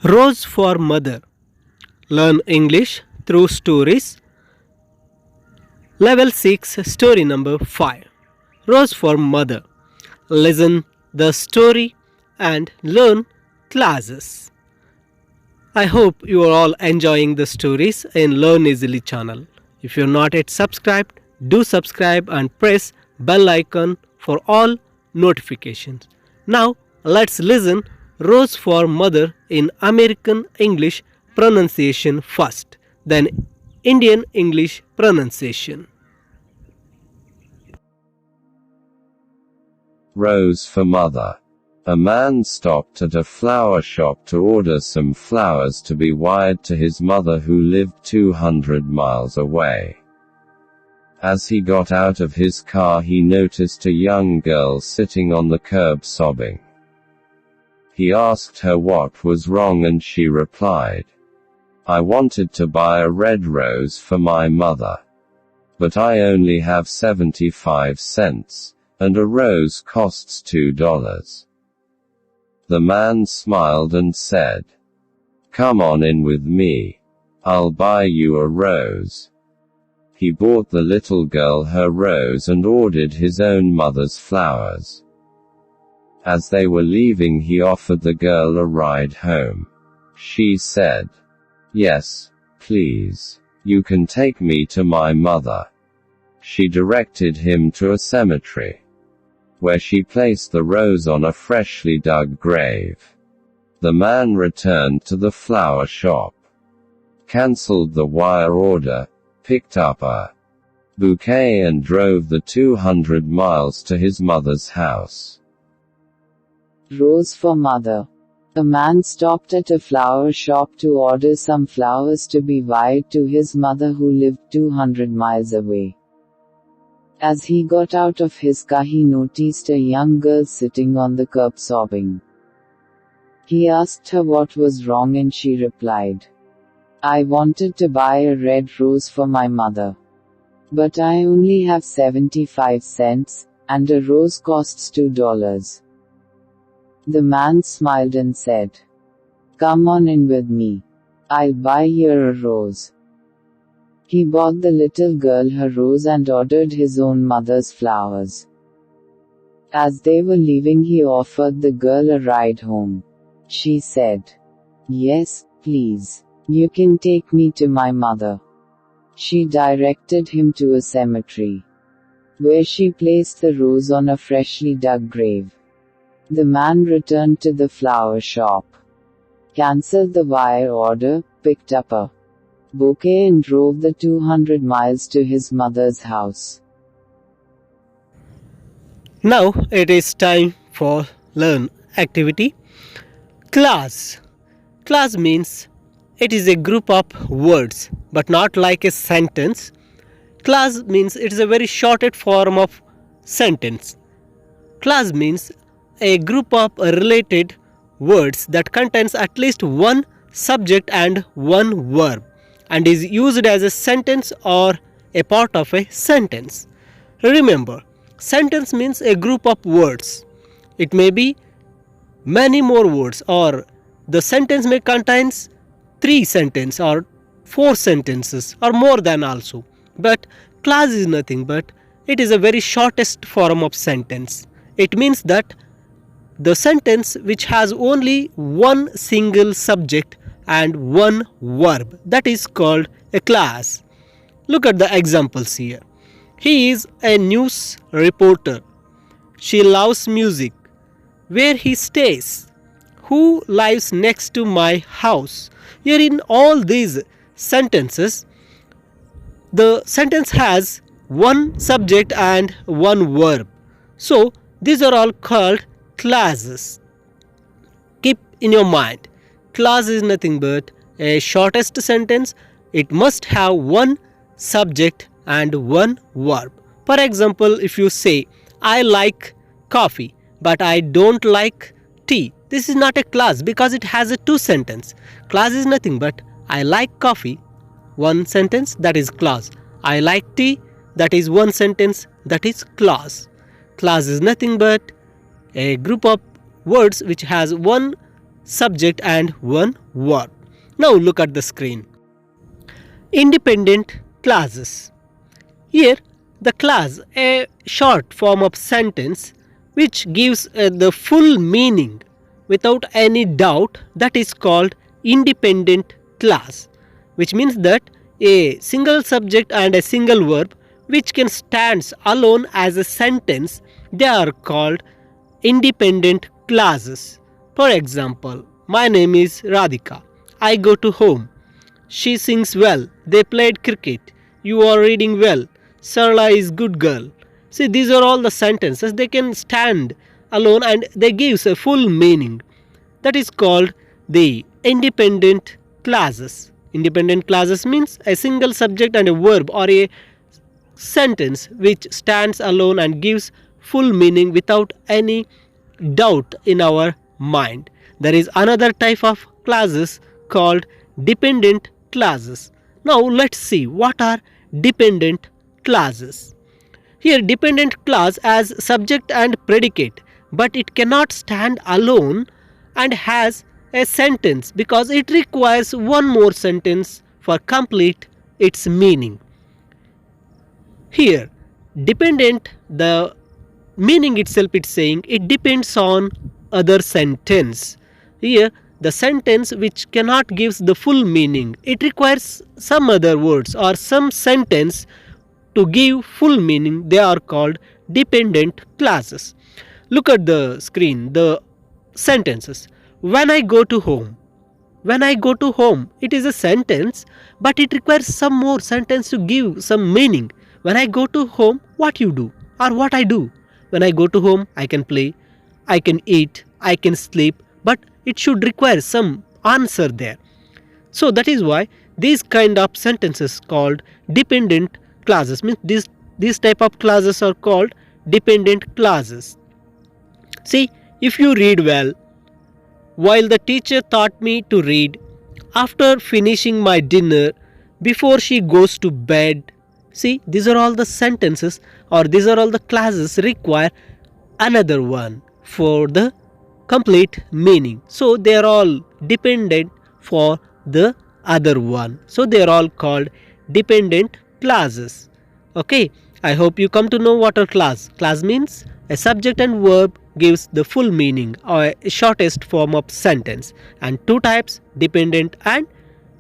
Rose for Mother. Learn English through stories. Level 6, story number 5. Rose for Mother. Listen the story and learn classes. I hope you are all enjoying the stories in Learn Easily channel. If you're not yet subscribed, do subscribe and press bell icon for all notifications. Now let's listen Rose for Mother in American English pronunciation first, then Indian English pronunciation. Rose for Mother. A man stopped at a flower shop to order some flowers to be wired to his mother who lived 200 miles away. As he got out of his car, he noticed a young girl sitting on the curb sobbing. He asked her what was wrong and she replied, "I wanted to buy a red rose for my mother. But I only have 75 cents, and a rose costs $2. The man smiled and said, "Come on in with me. I'll buy you a rose." He bought the little girl her rose and ordered his own mother's flowers. As they were leaving, he offered the girl a ride home. She said, "Yes, please. You can take me to my mother." She directed him to a cemetery, where she placed the rose on a freshly dug grave. The man returned to the flower shop, cancelled the wire order, picked up a bouquet and drove the 200 miles to his mother's house. Rose for Mother. A man stopped at a flower shop to order some flowers to be wired to his mother who lived 200 miles away. As he got out of his car, he noticed a young girl sitting on the curb sobbing. He asked her what was wrong and she replied, "I wanted to buy a red rose for my mother. But I only have 75 cents, and a rose costs $2. The man smiled and said, "Come on in with me. I'll buy you a rose." He bought the little girl her rose and ordered his own mother's flowers. As they were leaving, he offered the girl a ride home. She said, "Yes, please. You can take me to my mother." She directed him to a cemetery, where she placed the rose on a freshly dug grave. The man returned to the flower shop, cancelled the wire order, picked up a bouquet and drove the 200 miles to his mother's house. Now it is time for learn activity. Class. Class means it is a group of words, but not like a sentence. Class means it is a very shorted form of sentence. Class means a group of related words that contains at least one subject and one verb, and is used as a sentence or a part of a sentence. Remember, sentence means a group of words. It may be many more words, or the sentence may contain 3 sentences or 4 sentences or more than also. But class is nothing but it is a very shortest form of sentence. It means that the sentence which has only one single subject and one verb, that is called a class. Look at the examples here. He is a news reporter. She loves music. Where he stays. Who lives next to my house. Here in all these sentences, the sentence has one subject and one verb. So these are all called classes. Keep in your mind, class is nothing but a shortest sentence. It must have one subject and one verb. For example, if you say, "I like coffee, but I don't like tea," this is not a class because it has a 2 sentence. Class is nothing but "I like coffee," one sentence, that is class. "I like tea," that is one sentence, that is class. Class is nothing but a group of words which has one subject and one verb. Now look at the screen. Independent clauses. Here, the clause, a short form of sentence which gives the full meaning without any doubt, that is called independent clause, which means that a single subject and a single verb which can stand alone as a sentence, they are called independent clauses. For example, my name is Radhika. I go to home. She sings well. They played cricket. You are reading well. Sarla is good girl. See, these are all the sentences. They can stand alone and they gives a full meaning. That is called the independent clauses. Independent clauses means a single subject and a verb or a sentence which stands alone and gives full meaning without any doubt in our mind. There is another type of clauses called dependent clauses. Now let's see what are dependent clauses. Here dependent clause as subject and predicate, but it cannot stand alone and has a sentence because it requires one more sentence for complete its meaning. Here dependent, the meaning itself it's saying it depends on other sentence. Here the sentence which cannot gives the full meaning, it requires some other words or some sentence to give full meaning. They are called dependent clauses. Look at the screen, the sentences. When I go to home. When I go to home, it is a sentence, but it requires some more sentence to give some meaning. When I go to home, what you do or what I do. When I go to home, I can play, I can eat, I can sleep, but it should require some answer there. So that is why these kind of sentences called dependent clauses, means these type of clauses are called dependent clauses. See, if you read well, while the teacher taught me to read, after finishing my dinner, before she goes to bed. See, these are all the sentences or these are all the clauses require another one for the complete meaning. So they are all dependent for the other one. So they are all called dependent clauses. Okay, I hope you come to know what a clause. Clause means a subject and verb gives the full meaning or a shortest form of sentence, and two types, dependent and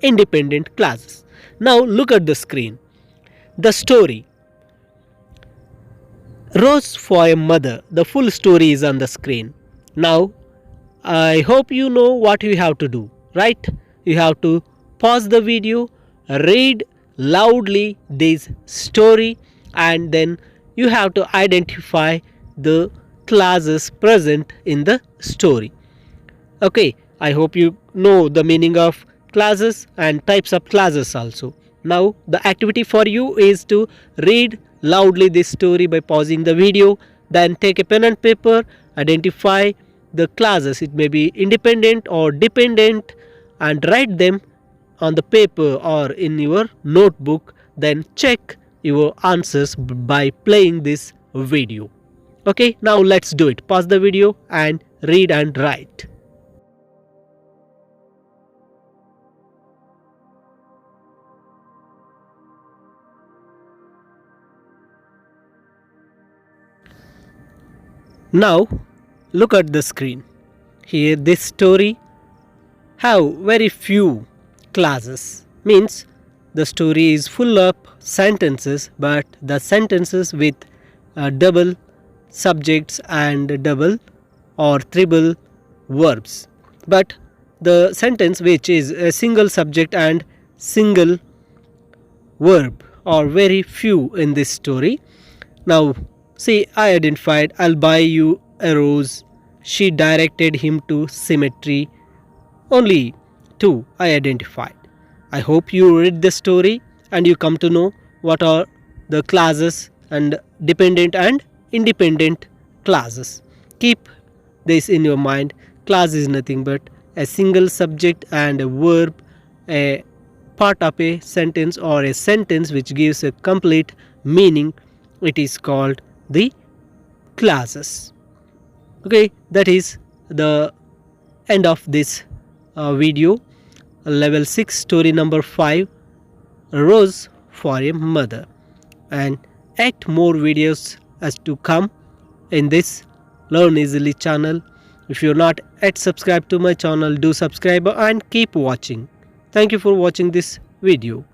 independent clauses. Now look at the screen. The story. Rose for a mother. The full story is on the screen. Now I hope you know what you have to do, right? You have to pause the video, read loudly this story, and then you have to identify the clauses present in the story. Okay, I hope you know the meaning of clauses and types of clauses also. Now the activity for you is to read loudly this story by pausing the video, then take a pen and paper, identify the clauses, it may be independent or dependent, and write them on the paper or in your notebook, then check your answers by playing this video. Okay, now let's do it. Pause the video and read and write. Now look at the screen. Here this story have very few clauses, means the story is full of sentences, but the sentences with double subjects and double or triple verbs, but the sentence which is a single subject and single verb are very few in this story. Now see, I identified, I'll buy you a rose. She directed him to cemetery. Only two I identified. I hope you read the story and you come to know what are the clauses and dependent and independent clauses. Keep this in your mind. Clause is nothing but a single subject and a verb, a part of a sentence or a sentence which gives a complete meaning. It is called the clauses. Okay, that is the end of this video. Level 6 story number 5, Rose for a Mother, and 8 more videos as to come in this Learn Easily channel. If you're not yet subscribed to my channel, do subscribe and keep watching. Thank you for watching this video.